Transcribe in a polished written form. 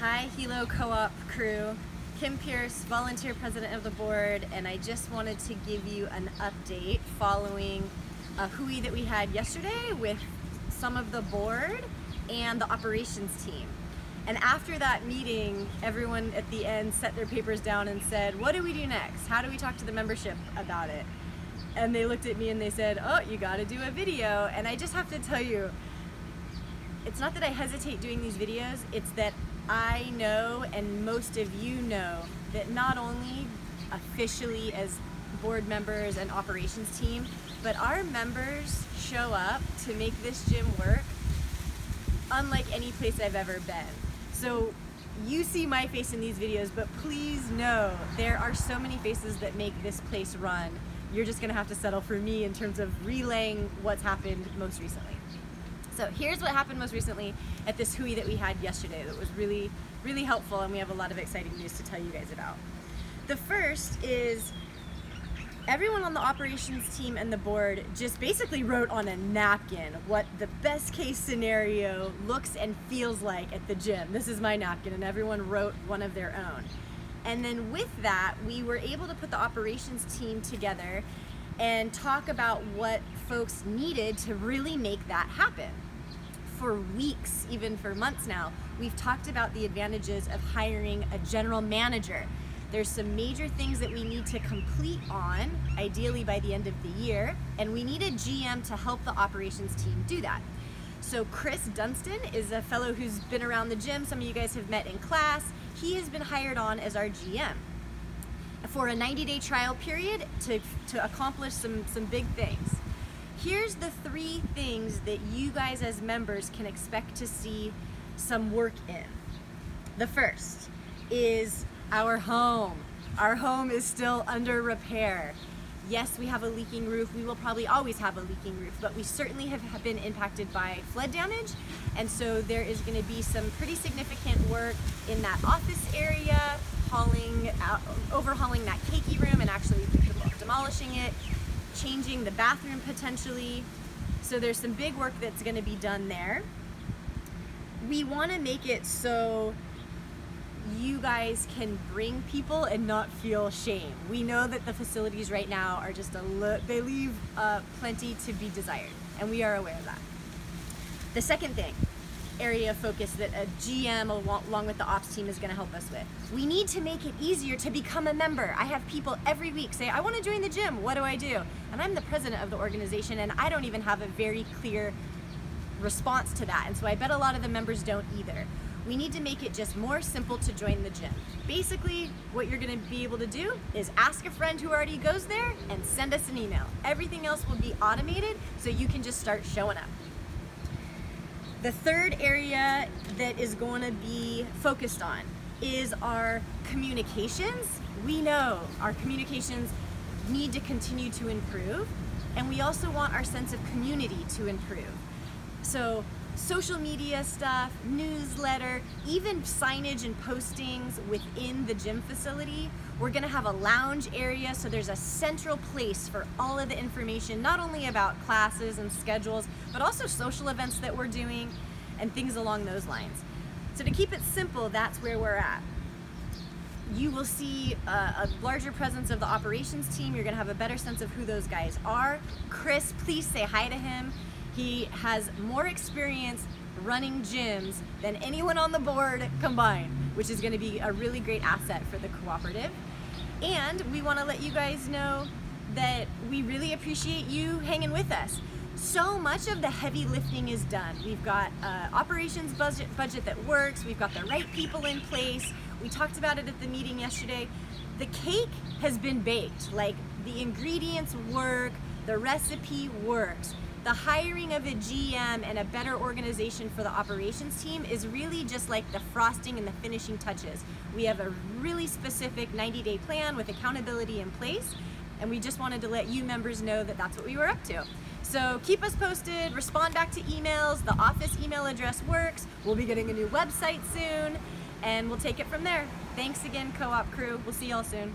Hi, Hilo Co-op crew. Kim Pierce, volunteer president of the board, and I just wanted to give you an update following a hui that we had yesterday with some of the board and the operations team. And after that meeting, everyone at the end set their papers down and said, what do we do next? How do we talk to the membership about it? And they looked at me and they said, oh, you gotta do a video. And I just have to tell you, it's not that I hesitate doing these videos, it's that I know, and most of you know, that not only officially as board members and operations team, but our members show up to make this gym work unlike any place I've ever been. So you see my face in these videos, but please know there are so many faces that make this place run. You're just gonna have to settle for me in terms of relaying what's happened most recently. So here's what happened most recently at this hui that we had yesterday that was really, really helpful, and we have a lot of exciting news to tell you guys about. The first is everyone on the operations team and the board just basically wrote on a napkin what the best case scenario looks and feels like at the gym. This is my napkin, and everyone wrote one of their own. And then with that, we were able to put the operations team together and talk about what folks needed to really make that happen. For weeks, even for months now, we've talked about the advantages of hiring a general manager. There's some major things that we need to complete on, ideally by the end of the year, and we need a GM to help the operations team do that. So Chris Dunstan is a fellow who's been around the gym. Some of you guys have met in class. He has been hired on as our GM for a 90-day trial period to accomplish some big things. Here's the 3 things that you guys as members can expect to see some work in. The first is our home. Our home is still under repair. Yes, we have a leaking roof. We will probably always have a leaking roof, but we certainly have been impacted by flood damage. And so there is gonna be some pretty significant work in that office area, overhauling that keiki room and actually demolishing it, changing the bathroom potentially. So there's some big work that's gonna be done there. We wanna make it so you guys can bring people and not feel shame. We know that the facilities right now are just they leave plenty to be desired, and we are aware of that. The second area of focus that a GM along with the ops team is going to help us with. We need to make it easier to become a member. I have people every week say, I want to join the gym, what do I do? And I'm the president of the organization, and I don't even have a very clear response to that, and so I bet a lot of the members don't either. We need to make it just more simple to join the gym. Basically, what you're going to be able to do is ask a friend who already goes there and send us an email. Everything else will be automated, so you can just start showing up. The third area that is going to be focused on is our communications. We know our communications need to continue to improve, and we also want our sense of community to improve. So social media stuff, newsletter, even signage and postings within the gym facility. We're gonna have a lounge area, so there's a central place for all of the information, not only about classes and schedules, but also social events that we're doing and things along those lines. So to keep it simple, that's where we're at. You will see a larger presence of the operations team. You're gonna have a better sense of who those guys are. Chris, please say hi to him. He has more experience running gyms than anyone on the board combined, which is going to be a really great asset for the cooperative. And we want to let you guys know that we really appreciate you hanging with us. So much of the heavy lifting is done. We've got an operations budget that works. We've got the right people in place. We talked about it at the meeting yesterday. The cake has been baked. Like, the ingredients work, the recipe works. The hiring of a GM and a better organization for the operations team is really just like the frosting and the finishing touches. We have a really specific 90-day plan with accountability in place, and we just wanted to let you members know that that's what we were up to. So keep us posted, respond back to emails. The office email address works. We'll be getting a new website soon, and we'll take it from there. Thanks again, Co-op crew. We'll see y'all soon.